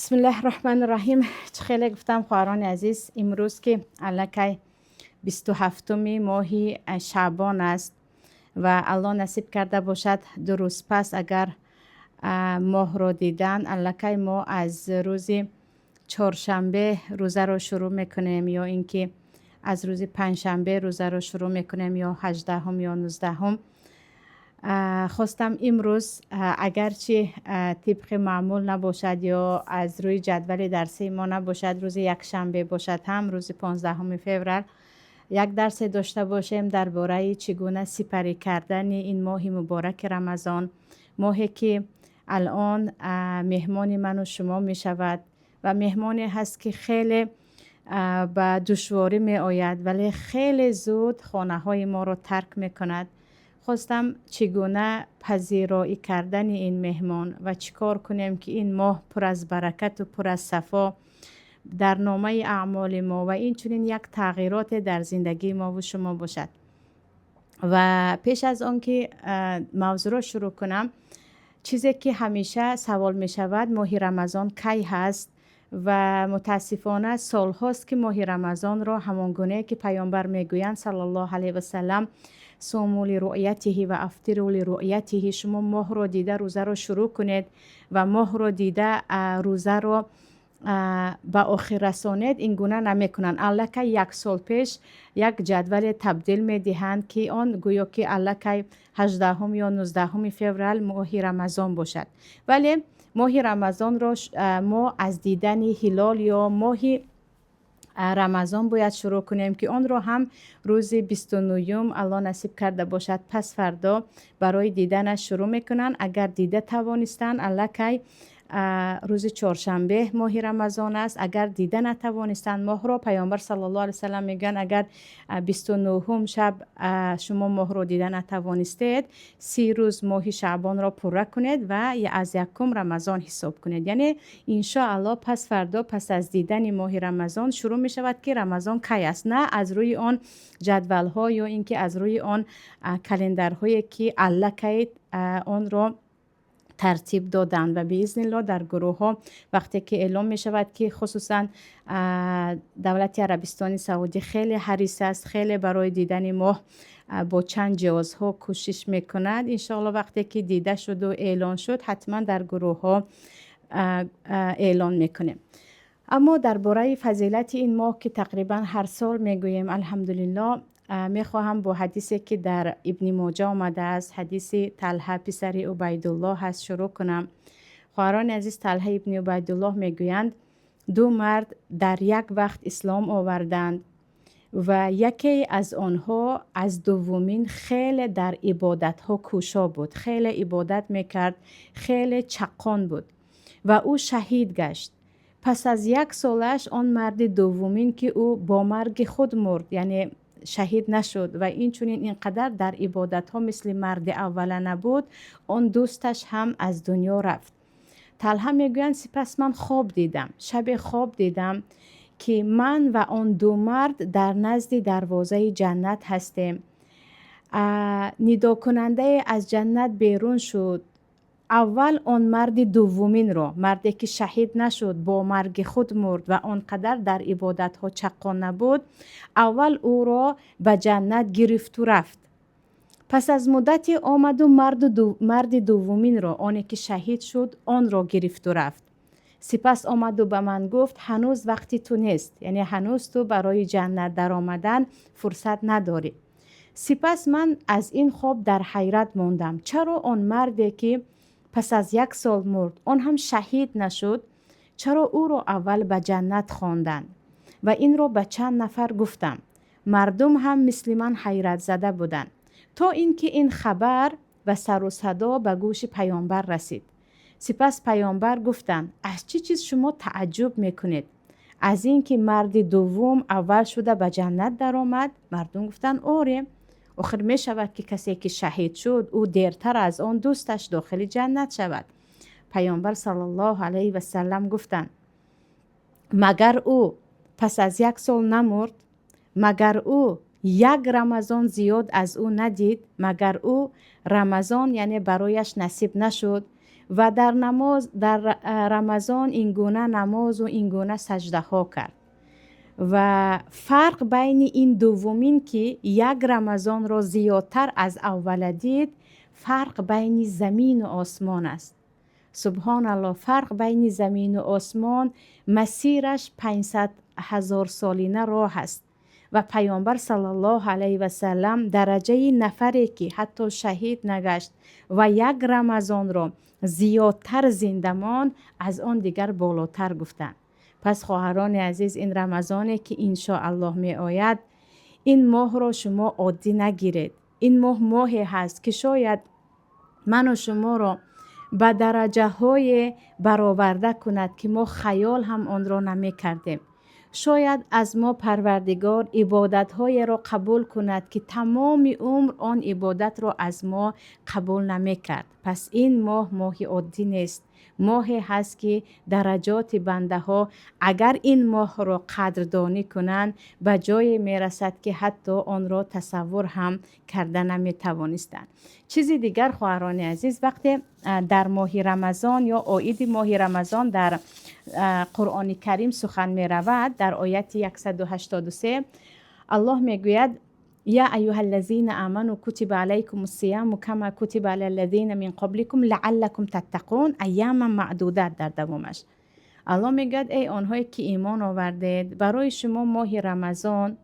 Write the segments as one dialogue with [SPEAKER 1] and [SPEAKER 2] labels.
[SPEAKER 1] بسم الله الرحمن الرحیم. چه خیلی گفتم خواهران عزیز، امروز که الکی 27 ماهی شعبان است و الله نصیب کرده باشد 2 روز پس اگر ماه رو دیدن، الکی ما از روز چهارشنبه روزه رو شروع میکنیم یا اینکه از روز پنجشنبه روزه رو شروع میکنیم یا 18 یا 19. خواستم امروز اگرچه طبق معمول نباشد یا از روی جدول درسی ما نباشد، روز یکشنبه باشد هم روز 15 فوریه یک درس داشته باشیم درباره چگونه سپری کردن این ماه مبارک رمضان، ماهی که الان مهمان من و شما می شود و مهمانی هست که خیلی به دشواری می آید ولی خیلی زود خانه های ما رو ترک می کند. خواستم چگونه پذیرایی کردن این مهمان و چیکار کنیم که این ماه پر از برکت و پر از صفا در نامه اعمال ما و این چنین یک تغییرات در زندگی ما و شما باشد. و پیش از آن که موضوع را شروع کنم، چیزی که همیشه سوال می شود ماه رمضان کی هست و متاسفانه سال هاست که ماه رمضان را همانگونه که پیامبر می گویند صلی الله علیه و سلم صوموا لرؤیته و افطروا لرؤیته، شما ماه رو دیده روزه رو شروع کنید و ماه رو دیده روزه رو به آخر رسانید. این گونه نمی کنند. الکی 1 سال پیش یک جدول تبدیل می دهند که آن گویا که الکی 18 یا 19 فوریه ماه رمضان باشد، ولی ماه رمضان را ما از دیدن هلال یا ماه رمضان باید شروع کنیم که آن را هم روز 29 الله نصیب کرده باشد پس فردا برای دیدنش شروع میکنن. اگر دیده توانستن الکی روز چهارشنبه ماه رمضان است. اگر دیده نتوانستن ماه را، پیامبر صلی الله علیه و سلم میگن اگر 29 شب شما ماه را دیده نتوانستید 30 روز ماه شعبان را پوره کنید و از 1 رمضان حساب کنید. یعنی ان شاء الله پس فردا پس از دیدن ماه رمضان شروع می شود که رمضان کی است، نه از روی آن جدول ها یا اینکه از روی آن کلندر هایی که الکی آن را ترتیب دادن. و به اذن الله در گروه ها وقتی که اعلام می شود که خصوصا دولت عربستان سعودی خیلی حریص است، خیلی برای دیدن ماه با چند جهازها کوشش می کند، انشاءالله وقتی که دیده شد و اعلان شد حتما در گروه ها اعلان می کنیم. اما درباره فضیلت این ماه که تقریبا هر سال می گوییم الحمدلله، می خواهم با حدیثی که در ابن ماجه آمده است، حدیث طلحه پسر عبیدالله هست شروع کنم. خواهران عزیز، طلحه ابن عبیدالله می گویند 2 مرد در یک وقت اسلام آوردند و یکی از آنها از دومین خیلی در عبادت ها کوشا بود، خیلی عبادت میکرد، خیلی چقان بود و او شهید گشت. پس از 1 سالش آن مرد دومین که او با مرگ خود مرد، یعنی شهید نشد و این چونین اینقدر در عبادت ها مثل مرد اوله نبود، آن دوستش هم از دنیا رفت. طلحه میگویند سپس من خواب دیدم، شب خواب دیدم که من و آن 2 مرد در نزد دروازه جنت هستیم. ندا کننده از جنت بیرون شد. اول آن مرد دومین را، مردی که شهید نشد با مرگ خود مرد و آنقدر در عبادت ها چقان نبود، اول او را به جنت گرفت و رفت. پس از مدتی آمد و مرد دومین را، آنی که شهید شد، آن را گرفت و رفت. سپس آمد و به من گفت هنوز وقتی تو نیست، یعنی هنوز تو برای جنت در آمدن فرصت نداری. سپس من از این خواب در حیرت ماندم، چرا آن مردی که پس از 1 سال مرد، آن هم شهید نشد، چرا او را اول به جنت خواندند؟ و این را به چند نفر گفتم. مردم هم مثل من حیرت زده بودند تا اینکه این خبر و سر و صدا به گوش پیامبر رسید. سپس پیامبر گفتند از چه چیز شما تعجب میکنید؟ از اینکه مرد دوم اول شده به جنت در آمد؟ مردم گفتند آره، آخر می شود که کسی که شهید شد او دیرتر از آن دوستش داخل جنت شود. پیامبر صلی الله علیه و سلم گفتند مگر او پس از 1 سال نمرد؟ مگر او 1 رمضان زیاد از او ندید؟ مگر او رمضان یعنی برایش نصیب نشد و در رمضان این گونه نماز و این گونه سجده ها کرد. و فرق بین این دومین که یک رمضان را زیادتر از اول دید، فرق بین زمین و آسمان است. سبحان الله، فرق بین زمین و آسمان مسیرش 500,000 سالینه راه است و پیامبر صلی الله علیه و سلم درجه نفری که حتی شهید نگشت و یک رمضان را زیادتر زندمان، از آن دیگر بالاتر گفتند. پس خواهران عزیز، این رمضانی که انشاءالله می آید، این ماه را شما عادی نگیرید. این ماه ماهی هست که شاید من و شما را به درجه های برآورده کند که ما خیال هم آن را نمی کردیم. شاید از ما پروردگار عبادت های را قبول کند که تمام عمر آن عبادت را از ما قبول نمی کرد. پس این ماه ماه عادی نیست، ماهی هست که درجات بنده ها اگر این ماه را قدردانی کنند به جای می رسد که حتی آن را تصور هم کرده نمی توانستند. چیزی دیگر خواهران عزیز، وقتی در ماه رمضان یا عید ماه رمضان در قرآن کریم سخن می رود، در آیت 183 الله می گوید یا ایها الذین آمنوا کتب علیکم الصیام کما کتب علی الذین من قبلکم لعلکم تتقون ایاما معدودات. در دومش الله میگه ای آنهایی که ایمان آوردید، برای شما ماه رمضان،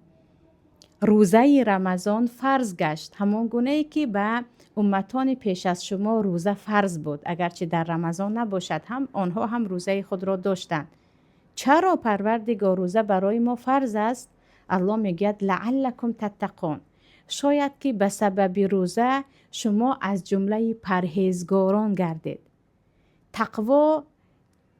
[SPEAKER 1] روزه رمضان فرض گشت، همون گونه ای که به امتان پیش از شما روزه فرض بود، اگرچه در رمضان نباشد هم آنها هم روزه خود را داشتند. چرا پروردگار روزه برای ما فرض است؟ الله میگه لعلکم تتقون، شاید که به سبب روزه شما از جمله پرهیزگاران گردید. تقوا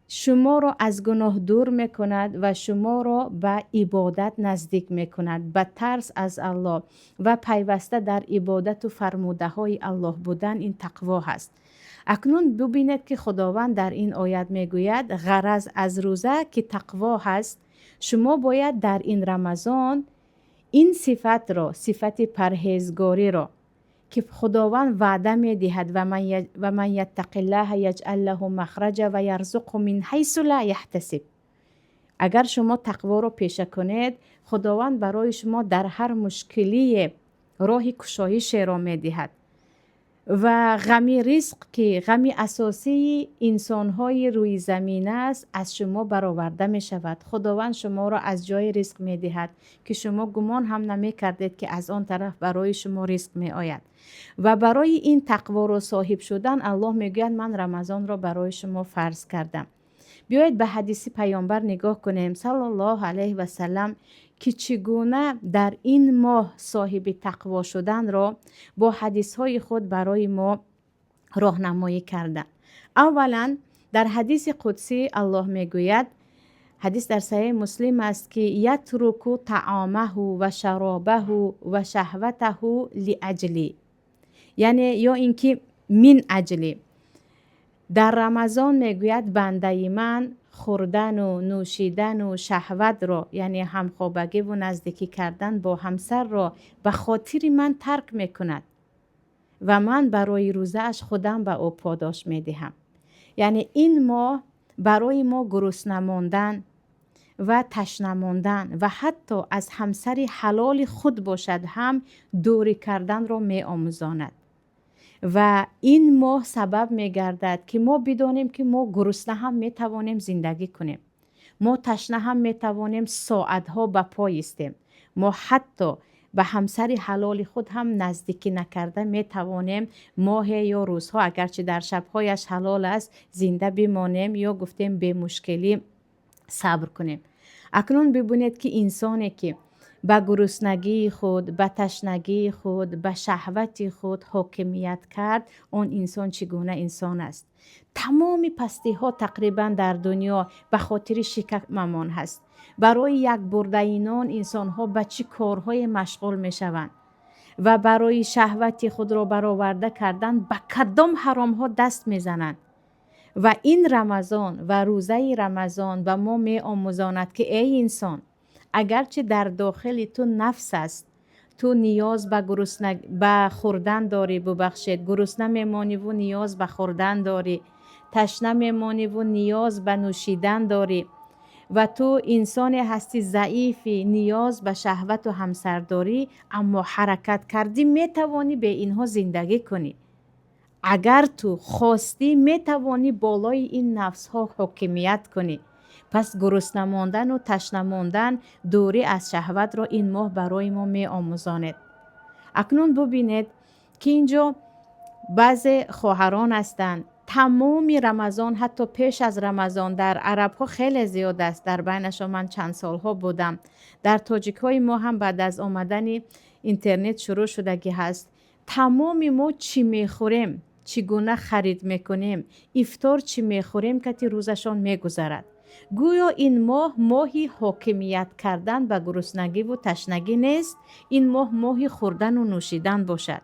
[SPEAKER 1] شما را از گناه دور میکند و شما را به عبادت نزدیک میکند، به ترس از الله و پیوسته در عبادت و فرموده های الله بودن. این تقوا هست. اکنون ببینید که خداوند در این آیت میگوید غرض از روزه که تقوا هست. شما باید در این رمضان این صفت را، صفت پرهیزگاری را که خداوند وعده می دهد و من یتق الله یجعل له مخرجا و یرزقه من حیث لا یحتسب. اگر شما تقوا را پیشه کنید، خداوند برای شما در هر مشکلی راه گشایش را می دهد. و غمی رزق که غمی اساسی انسان‌های روی زمین است، از شما برآورده می شود. خداوند شما را از جای رزق می دهد که شما گمان هم نمی کردید که از آن طرف برای شما رزق می آید. و برای این تقوا را صاحب شدن الله می گوید من رمضان را برای شما فرض کردم. بیایید به حدیث پیامبر نگاه کنیم صلی الله علیه و سلم که چگونه در این ماه صاحب تقوا شدن را با حدیث های خود برای ما راهنمایی کردند. اولا در حدیث قدسی الله میگوید، حدیث در صحیح مسلم است که یترک طعامه و شرابه و شهوته لاجلی، یعنی یا اینکه من اجلی. در رمضان میگوید بنده من خوردن و نوشیدن و شهوت را، یعنی همخوابگی و نزدیکی کردن با همسر را به خاطر من ترک میکند و من برای روزه اش خودم به او پاداش میدهم. یعنی این ماه برای ما گرسنه ماندن و تشنه ماندن و حتی از همسر حلال خود باشد هم دوری کردن را می آموزاند. و این ماه سبب می گردد که ما بدانیم که ما گرسنه هم می توانیم زندگی کنیم، ما تشنه هم می توانیم ساعتها به پای ایستیم، ما حتی به همسر حلال خود هم نزدیکی نکرده می توانیم ماه یا روزها، اگرچه در شبهایش حلال است، زنده بمانیم یا گفتیم به مشکلی صبر کنیم. اکنون ببینید که انسانی که به گرسنگی خود، به تشنگی خود، به شهوت خود حاکمیت کرد، اون انسان چگونه انسان است؟ تمام پستی ها تقریبا در دنیا به خاطر شکم ممان هست. برای یک برده اینان انسان ها به چه کارهای مشغول می شوند و برای شهوت خود را برآورده کردن به کدام حرام ها دست می زنند. و این رمضان و روزه رمضان به ما می آموزاند که ای انسان، اگرچه در داخل تو نفس است، تو نیاز به خوردن داری، ببخشید گرسنه میمانی و نیاز به خوردن داری، تشنه میمانی و نیاز به نوشیدن داری و تو انسان هستی ضعیفی، نیاز به شهوت و همسر داری، اما حرکت کردی میتوانی به اینها زندگی کنی. اگر تو خواستی میتوانی بالای این نفس ها حکمیت کنی. پس گرسنه ماندن و تشنه ماندن، دوری از شهوت را این ماه برای ما می آموزاند. اکنون ببینید که اینجا بعضی خواهران هستند تمام رمضان، حتی پیش از رمضان در عرب ها خیلی زیاد است، در بینشان من چند سال ها بودم، در تاجیک های ما هم بعد از آمدن اینترنت شروع شدگی هست. تمام ما چی میخوریم، چگونه خرید میکنیم، افطار چی میخوریم که روزشان میگذرد. گویا این ماه ماهی حاکمیت کردن به گرسنگی و تشنگی نیست، این ماه ماهی خوردن و نوشیدن باشد.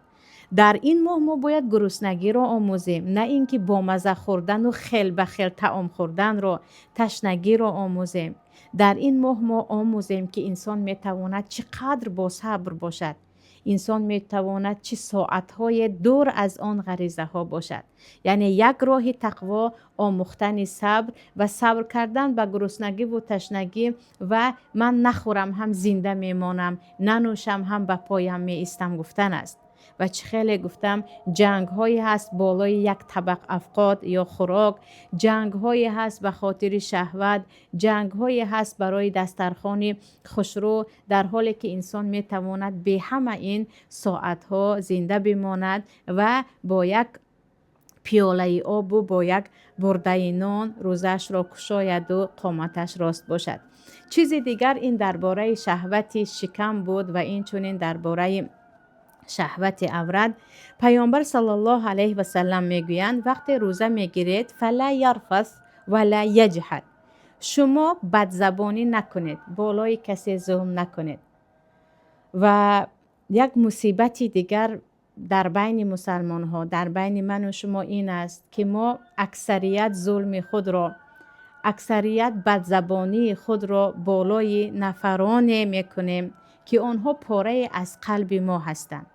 [SPEAKER 1] در این ماه ما باید گرسنگی را آموزیم، نه اینکه با مزه خوردن و خیل به خیل طعام خوردن را، تشنگی را آموزیم. در این ماه ما آموزیم که انسان میتواند چقدر با صبر باشد، انسان میتواند چه ساعتهای دور از آن غریزه ها باشد. یعنی یک راه تقوا آموختن صبر و صبر کردن به گرسنگی و تشنگی و من نخورم هم زنده میمانم، ننوشم هم به پایم می ایستم گفتن است. و چه خیلی گفتم جنگ هایی هست بالای یک طبق افقاد یا خوراک، جنگ هایی هست به خاطر شهوت، جنگ هایی هست برای دسترخوان خوشرو، در حالی که انسان می تواند به همه این ساعت ها زنده بماند و با یک پیاله آب و با یک برده نان روزش را کشاید و قامتش راست باشد. چیز دیگر این درباره شهوت شکم بود و این چنین درباره شهوت عورت. پیامبر صلی الله علیه و سلم میگویند وقتی روزه میگیرید فلا یرفث ولا یجهل، شما بدزبانی نکنید، بالای کسی ظلم نکنید. و یک مصیبت دیگر در بین مسلمان ها، در بین من و شما این است که ما اکثریت ظلم خود را، اکثریت بدزبانی خود را بالای نفران میکنیم که آنها پاره از قلب ما هستند،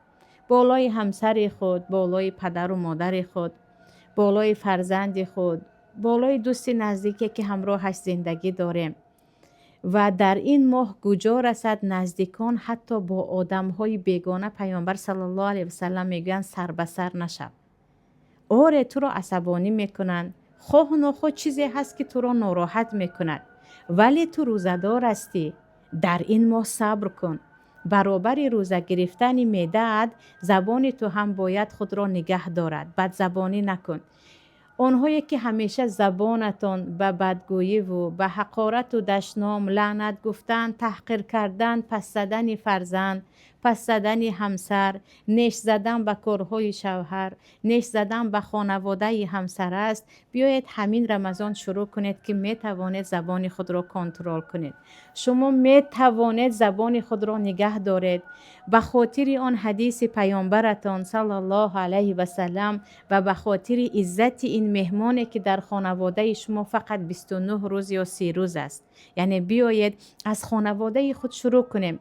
[SPEAKER 1] بالای همسر خود، بالای پدر و مادر خود، بالای فرزند خود، بالای دوست نزدیکی که همراهش زندگی داریم. و در این ماه کجا رسد نزدیکان حتی با آدم‌های بیگانه پیامبر صلی الله علیه و سلم میگن سر به سر نشو. آره تو را عصبانی میکنن، خواه و ناخواه چیزی هست که تو را ناراحت میکند، ولی تو روزدار هستی، در این ماه صبر کن. برابر روزه گرفتن معده‌ات زبان تو هم باید خود را نگه دارد، بد زبانی نکن. آنهایی که همیشه زبانتان به بدگویی و به حقارت و دشنام، لعنت گفتن، تحقیر کردن، پس زدن فرزند، پس زدن همسر، نیش زدن به کارهای شوهر، نیش زدن به خانواده همسر است، بیایید همین رمضان شروع کنید که می توانید زبان خود را کنترل کنید. شما می توانید زبان خود را نگه دارید به خاطر آن حدیث پیامبرتان صلی الله علیه و سلم و به خاطر عزت این مهمانی که در خانواده شما فقط 29 روز یا 30 روز است. یعنی بیایید از خانواده خود شروع کنیم.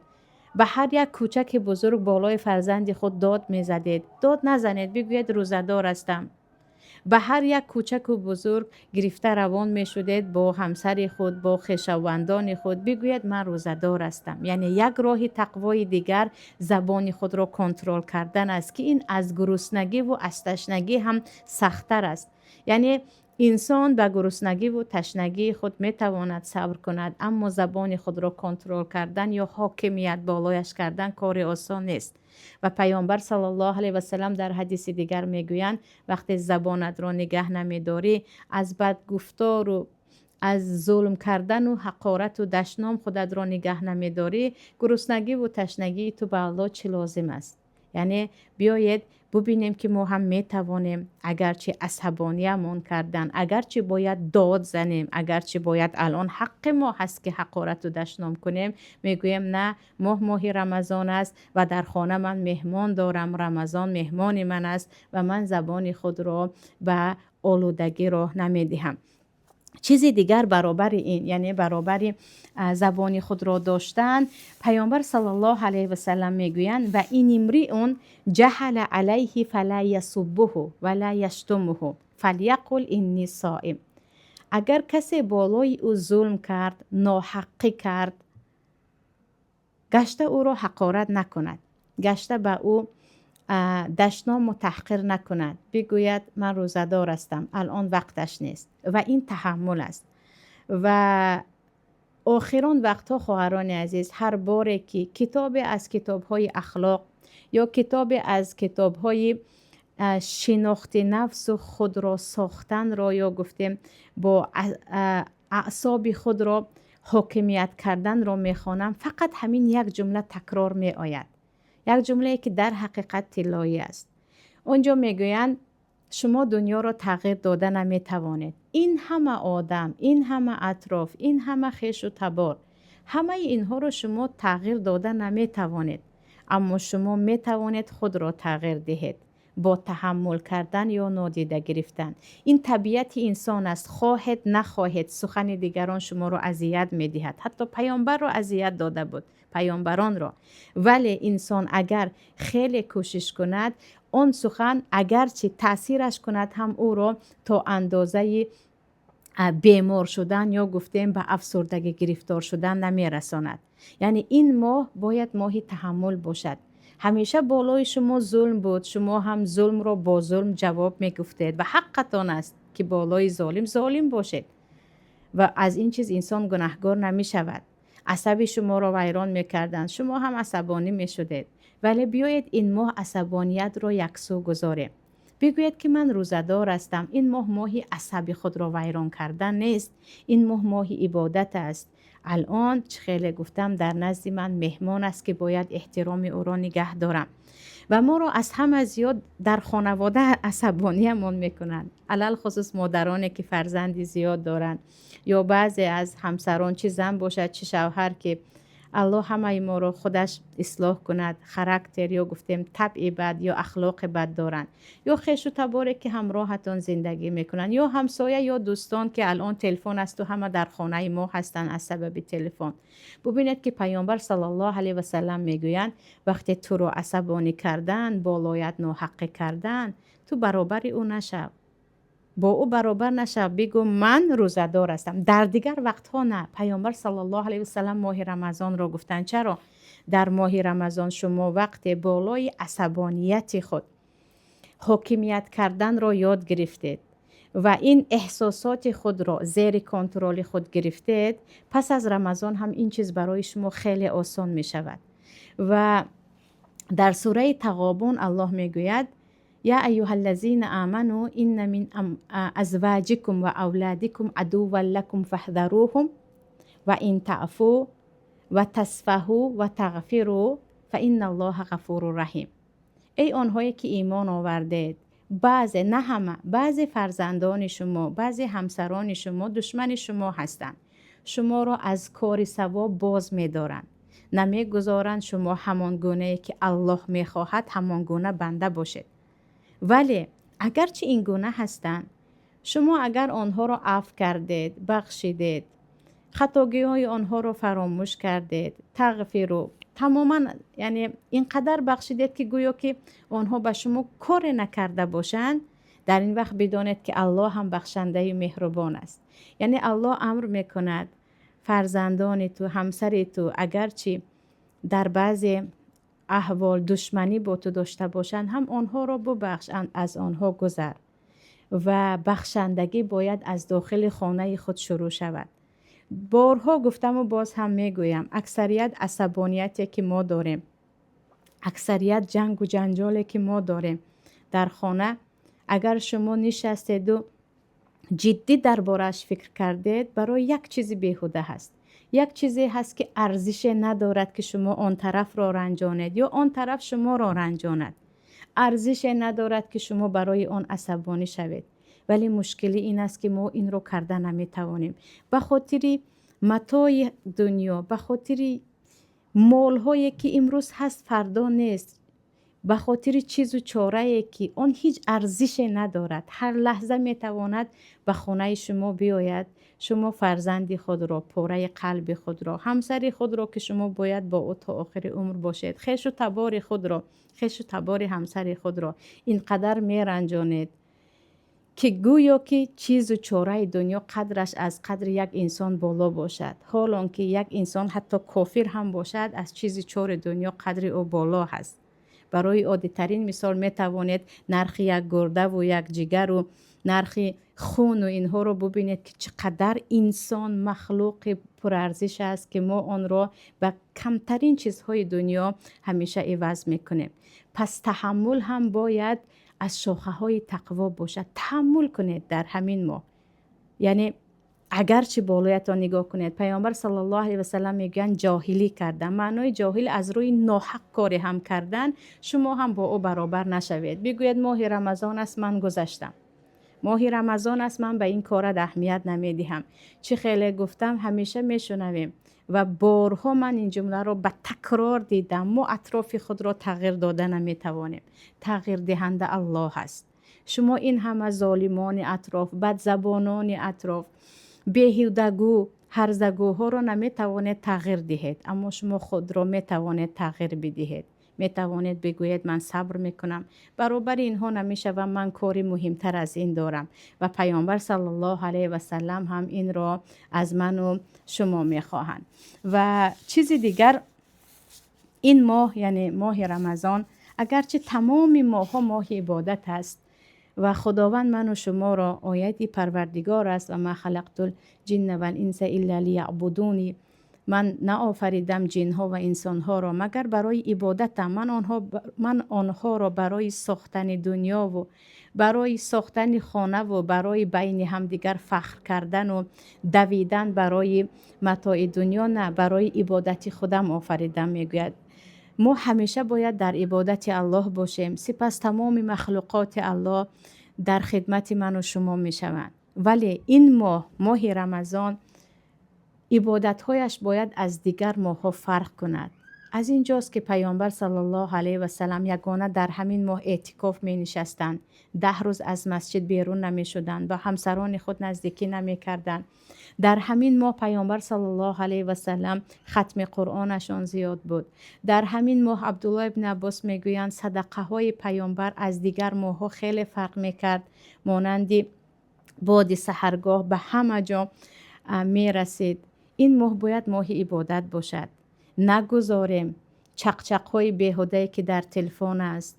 [SPEAKER 1] به هر یک کوچک بزرگ بالای فرزند خود داد میزدید، داد نزنید، بگویید روزدار هستم. به هر یک کوچک و بزرگ گرفته روان می شدید با همسر خود، با خویشاوندان خود، بگوید من روزدار هستم. یعنی یک راه تقوای دیگر زبان خود را کنترل کردن است که این از گرسنگی و از تشنگی هم سخت‌تر است. یعنی انسان به گرسنگی و تشنگی خود می تواند صبر کند، اما زبان خود را کنترل کردن یا حاکمیت بالایش کردن کار آسان نیست. و پیامبر صلی الله علیه و سلم در حدیث دیگر میگویند وقتی زبانت را نگه نمیداری، از بد گفتار و از ظلم کردن و حقارت و دشنام خودت را نگه نمیداری، گرسنگی و تشنگی تو به الله چه لازم است. یعنی بیایید ببینیم که ما هم میتوانیم، اگرچه عصبانیمون کردن، اگرچه باید داد زنیم، اگرچه باید الان حق ما هست که حقارت و دشنام کنیم، میگویم نه، ماه رمضان است و در خانه من مهمان دارم، رمضان مهمان من است و من زبان خود را به آلودگی راه نمیدهم. چیزی دیگر برابر این، یعنی برابر زبان خود را داشتن، پیامبر صلی الله علیه و سلم میگویند و این امرئ جهل علیه فلا یسبه ولا یشتمه فلیقل انی صائم. اگر کسی بالای او ظلم کرد، ناحقی کرد، گشته او را حقارت نکند، گشته به او دشنام و تحقیر نکند، بگوید من روزدار هستم، الان وقتش نیست. و این تحمل است. و آخران وقتها خواهران عزیز، هر باره که کتاب از کتاب‌های اخلاق یا کتاب از کتاب‌های شناخت نفس و خود را ساختن را، یا گفتیم با اعصاب خود را حاکمیت کردن را میخوانم، فقط همین یک جمله تکرار می آید. یک جمله که در حقیقت طلایی است. اونجا میگویند شما دنیا را تغییر داده نمی توانید. این همه آدم، این همه اطراف، این همه خویش و تبار، همه اینها را شما تغییر داده نمی توانید. اما شما می توانید خود را تغییر دهید با تحمل کردن یا نادیده گرفتن. این طبیعت انسان است. خواهد نخواهد سخن دیگران شما را اذیت می دهد. حتی پیامبر را اذیت داده بود، پیامبران را. ولی انسان اگر خیلی کوشش کند، اون سخن اگرچه تاثیرش کند هم او را تا اندازه بیمار شدن یا گفتیم به افسردگی گرفتار شدن نمی رساند. یعنی این ماه باید ماهی تحمل باشد. همیشه بالای شما ظلم بود، شما هم ظلم را با ظلم جواب می گفتید و حقتان است که بالای ظالم باشید. و از این چیز انسان گناهکار نمی شود. عصبی شما را ویران می کردن، شما هم عصبانی می شدید. ولی بیایید این ماه عصبانیت را یکسو گذاریم. بگوید که من روزدار هستم. این ماه ماهی عصبی خود را ویران کردن نیست. این ماه ماهی عبادت است. الان چه خیلی گفتم در نزد من مهمان است که باید احترام او را نگه دارم. و ما را از همه زیاد در خانواده عصبانیمون میکنن. علل خصوص مادرانی که فرزندی زیاد دارن، یا بعضی از همسران، چه زن باشد چه شوهر، که الله همه ما رو خودش اصلاح کند، خاراکتر یا گفتیم طبع بد یا اخلاق بد دارن، یا خویش و تباری که همراهتان زندگی میکنن، یا همسایه یا دوستان که الان تلفن است و همه در خانه ما هستن از سبب تلفن. ببینید که پیامبر صلی الله علیه و سلم میگویند وقتی تو رو عصبانی کردن، بالایت ناحق کردن، تو برابر او نشو، با او برابر نشو، بگو من روزدار هستم. در دیگر وقتها نه. پیامبر صلی الله علیه و سلم ماه رمضان را گفتن. چرا؟ در ماه رمضان شما وقت بالای عصبانیت خود حاکمیت کردن را یاد گرفتید و این احساسات خود را زیر کنترل خود گرفتید، پس از رمضان هم این چیز برای شما خیلی آسان می شود. و در سوره تغابن الله می گوید یا ایها الذین آمنوا ان من ازواجکم و اولادکم عدوا لکم فاحذروهم و ان تعفوا و تصفحوا و تغفروا فان الله غفور رحیم. ای آنهایی که ایمان آوردید، بعضی، نه همه، بعضی فرزندان شما، بعضی همسران شما دشمن شما هستند، شما را از کار ثواب باز می دارند، نمی گذارند شما همان گونه که الله می خواهد همان گونه بنده باشید. ولی اگرچه این گونه هستند، شما اگر آنها را عفو کردید، بخشیدید، خطاگی های آنها را فراموش کردید، تغفیر، تماما یعنی اینقدر بخشیدید که گویا که آنها به شما کار نکرده باشند، در این وقت بدانید که الله هم بخشنده مهربان است. یعنی الله امر میکند فرزندان تو، همسر تو، اگرچه در بعضی احوال دشمنی با تو داشته باشند، هم آنها را ببخش، از آنها گذر. و بخشندگی باید از داخل خانه خود شروع شود. بارها گفتم و باز هم میگویم، اکثریت عصبانیتی که ما داریم، اکثریت جنگ و جنجالی که ما داریم در خانه، اگر شما نشستید و جدی دربارش فکر کردید، برای یک چیزی بیهوده هست. یک چیزی هست که ارزش ندارد که شما آن طرف را رنجانید یا آن طرف شما را رنجاند. ارزش ندارد که شما برای آن عصبانی شوید. ولی مشکلی این است که ما این رو کرده نمیتوانیم. به خاطر متاع دنیا، به خاطر مال هایی که امروز هست فردا نیست، به خاطر چیز و چاره که آن هیچ ارزش ندارد، هر لحظه میتواند به خانه شما بیاید، شما فرزندی خود را، پوره قلب خود را، همسری خود را که شما باید با او تا آخر عمر باشید، خویش و تبار خود را، خویش و تبار همسر خود را اینقدر میرنجانید که گویا که چیز و چاره دنیا قدرش از قدر یک انسان بالا باشد، حالان که یک انسان حتی کافر هم باشد از چیز چاره دنیا قدر او بالا هست. برای عادی ترین مثال می توانید نرخ یک گرده و یک جگر و نرخ خون و اینها رو ببینید که چقدر انسان مخلوق پرارزش است که ما آن را به کمترین چیزهای دنیا همیشه عوض میکنیم. پس تحمل هم باید از شاخه های تقوا باشد. تحمل کنید در همین ماه. یعنی اگرچه بالایتان نگاه کنید، پیامبر صلی الله علیه و سلم میگن جاهلی کردن. معنای جاهل از روی ناحق کاری هم کردن، شما هم با او برابر نشوید. بگوید ماه رمضان است من گذشتم، ماه رمضان است من به این کار اهمیت نمیدهم. چه خیلی گفتم همیشه میشنویم و بارها من این جمله رو به تکرار دیدم. ما اطراف خود را تغییر داده نمیتوانیم، تغییر دهنده الله هست. شما این همه ظالمان اطراف، بدزبانان اطراف، بیهودگو هرزگوها رو نمیتوانید تغییر دهید، اما شما خود را میتوانید تغییر بدهید. میتوانید بگویید من صبر میکنم، برابر اینها نمیشه و من کاری مهمتر از این دارم. و پیامبر صلی الله علیه و سلم هم این را از من و شما میخواهند. و چیز دیگر، این ماه یعنی ماه رمضان، اگرچه تمام ماه ها ماه عبادت است و خداوند من و شما را آیتی پروردگار است و ما خلقت الجن و الانس الا لیعبدونی، من نآفریدم جن ها و انسان ها را مگر برای عبادتم. من آنها را برای ساختن دنیا و برای ساختن خانه و برای بین همدیگر فخر کردن و دویدن برای متاع دنیا نه، برای عبادت خودم آفریدم. میگوید ما همیشه باید در عبادت الله باشیم، سپس تمام مخلوقات الله در خدمت من و شما می شوند. ولی این ماه رمضان عبادتهایش باید از دیگر ماه‌ها فرق کند. از اینجاست که پیامبر صلی الله علیه و سلم یگانه در همین ماه اعتکاف می نشستند. 10 روز از مسجد بیرون نمی شدند، با همسران خود نزدیکی نمی کردند. در همین ماه پیامبر صلی الله علیه و سلم ختم قرآنشان زیاد بود. در همین ماه عبدالله ابن عباس میگویند صدقه های پیامبر از دیگر ماه ها خیلی فرق میکرد، مانندی باد سحرگاه به همه جا میرسید. این ماه باید ماه عبادت باشد. نگذاریم چقچق‌های بیهوده که در تلفن است،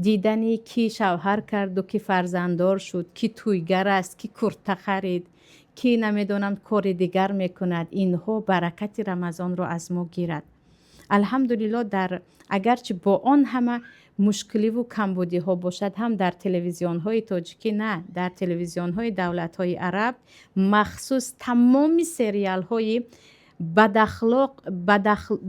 [SPEAKER 1] دیدنی کی شوهر کرد و کی فرزنددار شد، کی تویگر است، کی کرته خرید، کی نمیدونم کار دیگر میکند، اینها برکت رمضان رو از ما گیرد. الحمدلله اگرچه با آن همه مشکلی و کمبودی ها باشد، هم در تلویزیون های تاجیکی نه، در تلویزیون های دولت های عرب مخصوص تمام سریال های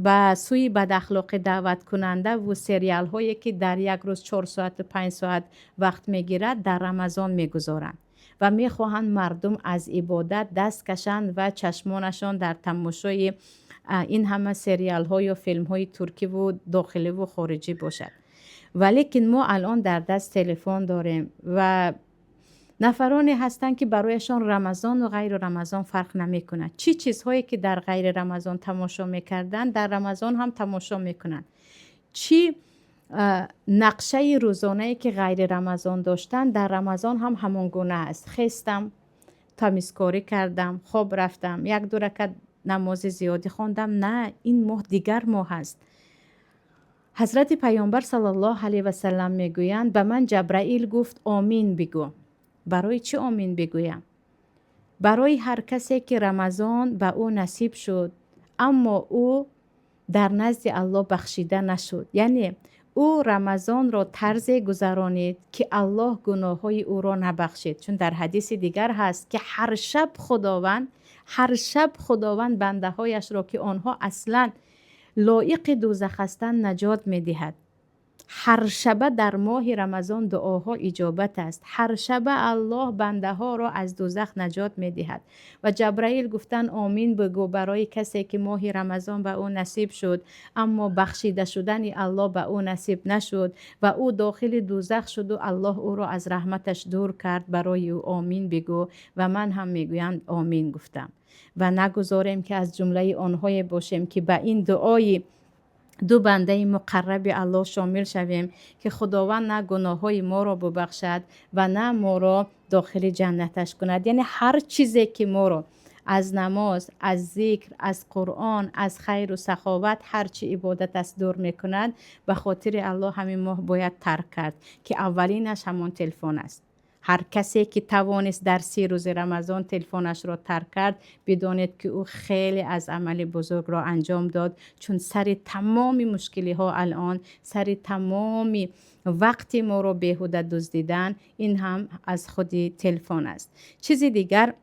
[SPEAKER 1] به سوی بداخلاق دعوت کننده و سریال هایی که در یک روز 4 ساعت 5 ساعت وقت میگیرد در رمضان میگذارند و میخواهند مردم از عبادت دست کشند و چشمانشان در تماشای این همه سریال ها یا فیلم های ترکی و داخلی و خارجی باشد. ولیکن ما الان در دست تلفن داریم و نفرانی هستند که برایشان رمضان و غیر رمضان فرق نمی کند. چی چیزهایی که در غیر رمضان تماشا میکردن در رمضان هم تماشا میکنند. چی نقشه روزانه‌ای که غیر رمضان داشتن در رمضان هم همان گونه است. خستم، تمیزکاری کردم، خواب رفتم، 1-2 رکعت نماز زیادی خواندم. نه، این ماه دیگر ماه است. حضرت پیامبر صلی الله علیه و سلم میگویند به من جبرائیل گفت آمین بگو. برای چی آمین بگویم؟ برای هر کسی که رمضان به او نصیب شد اما او در نزد الله بخشیده نشد، یعنی او رمضان را طرز گذرانید که الله گناههای او را نبخشید. چون در حدیث دیگر هست که هر شب خداوند بنده هایش را که آنها اصلا لایق دوزخ هستند نجات می دهد. هر شب در ماه رمضان دعاها اجابت است. هر شب الله بنده ها را از دوزخ نجات می دهد. و جبرائیل گفتن آمین بگو برای کسی که ماه رمضان به او نصیب شد اما بخشیده شدن الله به او نصیب نشد و او داخل دوزخ شد و الله او را از رحمتش دور کرد. برای او آمین بگو و من هم میگویم آمین گفتم. و نگذاریم که از جمله آنهای باشیم که به این دعای دو بنده مقرب الله شامل شویم که خداوند نه گناههای ما را ببخشد و نه ما را داخل جنتش کند. یعنی هر چیزی که ما را از نماز، از ذکر، از قرآن، از خیر و سخاوت، هر چی عبادت است دور میکند، به خاطر الله همین ماه باید ترک کرد که اولینش همون تلفن است. هر کسی که توانست در 3 روز رمضان تلفنش را ترک کرد، بدانید که او خیلی از عمل بزرگ را انجام داد، چون سر تمام مشکلی ها الان، سر تمام وقتی ما را بیهوده دزدیدن، این هم از خود تلفن است. چیزی دیگر،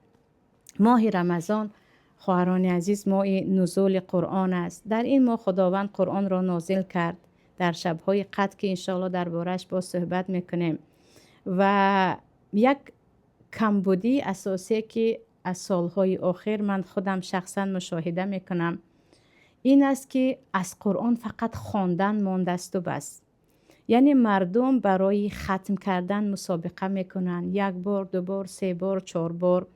[SPEAKER 1] ماه رمضان خواهران عزیز ماه نزول قرآن است. در این ماه خداوند قرآن را نازل کرد در شب‌های قدر که انشاءالله درباره‌اش با صحبت میکنیم. و یک کمبودی اساسی که از سالهای آخر من خودم شخصا مشاهده میکنم این است که از قرآن فقط خواندن مانده است و بس. یعنی مردم برای ختم کردن مسابقه میکنن، 1 بار، 2 بار، 3 بار، 4 بار،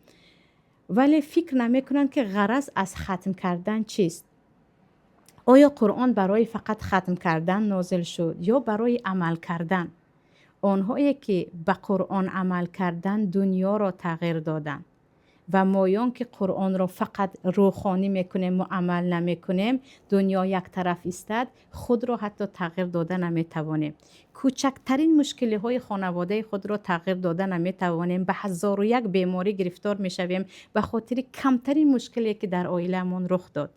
[SPEAKER 1] ولی فکر نمیکنن که غرض از ختم کردن چیست. آیا قرآن برای فقط ختم کردن نازل شد یا برای عمل کردن؟ آنهایی که به قرآن عمل کردن دنیا را تغییر دادن و مایان که قرآن را فقط روخانی میکنیم و عمل نمیکنیم، دنیا یک طرف ایستد، خود را حتی تغییر داده نمیتوانیم. کوچکترین مشکلی های خانواده خود را تغییر داده نمیتوانیم. به 1001 بیماری گرفتار میشویم به خاطر کمترین مشکلی که در عائله‌مون رخ داد.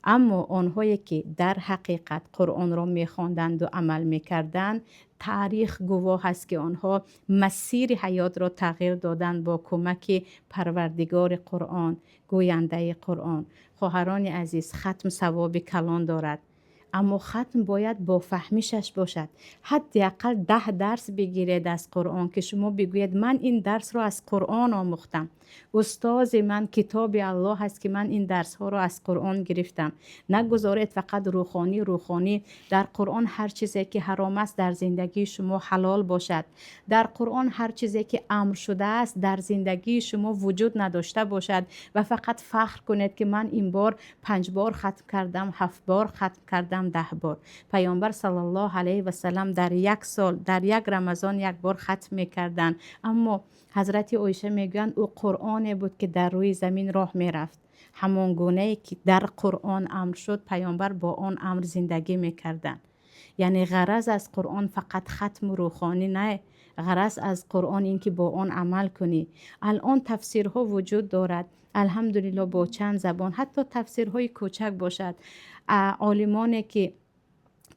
[SPEAKER 1] اما آنهایی که در حقیقت قرآن را میخواندند و عمل میکردند، تاریخ گواه است که آنها مسیر حیات را تغییر دادند با کمک پروردگار قرآن، گوینده قرآن. خواهران عزیز، ختم ثواب کلان دارد، اما ختم باید با فهمیشش باشد. حداقل 10 درس بگیرید از قرآن که شما بگویید من این درس را از قرآن آموختم، استاد من کتاب الله هست که من این درس ها را از قرآن گرفتم. نگذارید فقط روخانی در قرآن هر چیزی که حرام است در زندگی شما حلال باشد. در قرآن هر چیزی که امر شده است در زندگی شما وجود نداشته باشد و فقط فخر کنید که من این بار 5 بار ختم کردم، 7 بار ختم کردم، 10 بار. پیامبر صلی الله علیه و سلم در 1 سال، در 1 رمضان 1 بار ختم میکردند. اما حضرت عایشه میگویند او قرآن بود که در روی زمین راه میرفت. همان گونه که در قرآن امر شد، پیامبر با آن امر زندگی میکردند. یعنی غرض از قرآن فقط ختم و روخانی نه، غرض از قرآن این که با آن عمل کنی. الان تفسیرها وجود دارد، الحمدلله با چند زبان، حتی تفسیرهای کوچک باشد. عالمانی که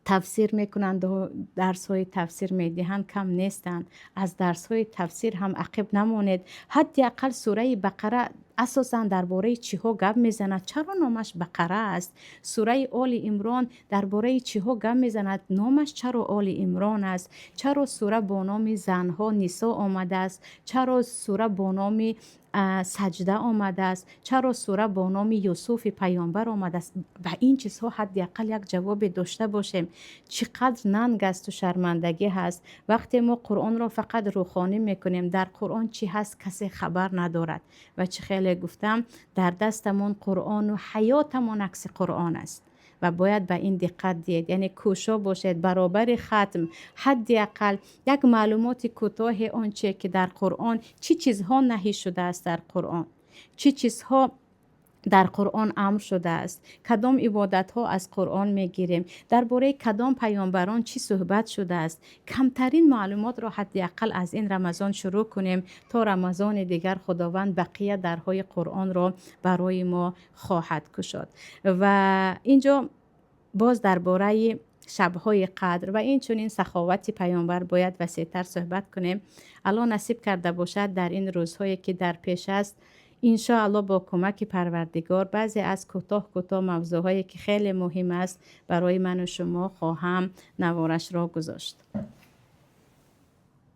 [SPEAKER 1] تفسیر میکنند و درس های تفسیر میدهند کم نیستند. از درس های تفسیر هم عقب نمانید. حداقل سوره بقره اساساً درباره چی ها گپ میزند؟ چرا نامش بقره است؟ سوره آل عمران درباره چی ها گپ میزند؟ نامش چرا آل عمران است؟ چرا سوره با نام زنها نساء آمده است؟ چرا سوره با نام سجده آمده است؟ چرا سوره با نام یوسف پیامبر آمده است؟ و این چیزها حداقل یک جواب داشته باشیم. چقدر ننگ است و شرمندگی هست وقتی ما قرآن را فقط روخانی میکنیم. در قرآن چی هست کسی خبر ندارد. و چه خیلی گفتم در دستمون قرآن و حیاتمون عکس قرآن است و باید به این دقت دید. یعنی کوشا باشید برابر ختم حداقل یک معلومات کوتاه آنچه که در قرآن چی چیزها نهی شده است، در قرآن چی چیزها در قرآن امر شده است، کدام عبادت ها از قرآن میگیریم، درباره کدام پیامبران چی صحبت شده است. کمترین معلومات را حداقل از این رمضان شروع کنیم تا رمضان دیگر خداوند بقیه درهای قرآن را برای ما خواهد گشاد. و اینجا باز درباره شب‌های قدر و این چنین سخاوت پیامبر باید وسیع‌تر صحبت کنیم. الان نصیب کرده باشد در این روزهایی که در پیش است انشاءالله با کمک پروردگار بعضی از کوتاه موضوعهایی که خیلی مهم است برای من و شما خواهم نوارش را گذاشت.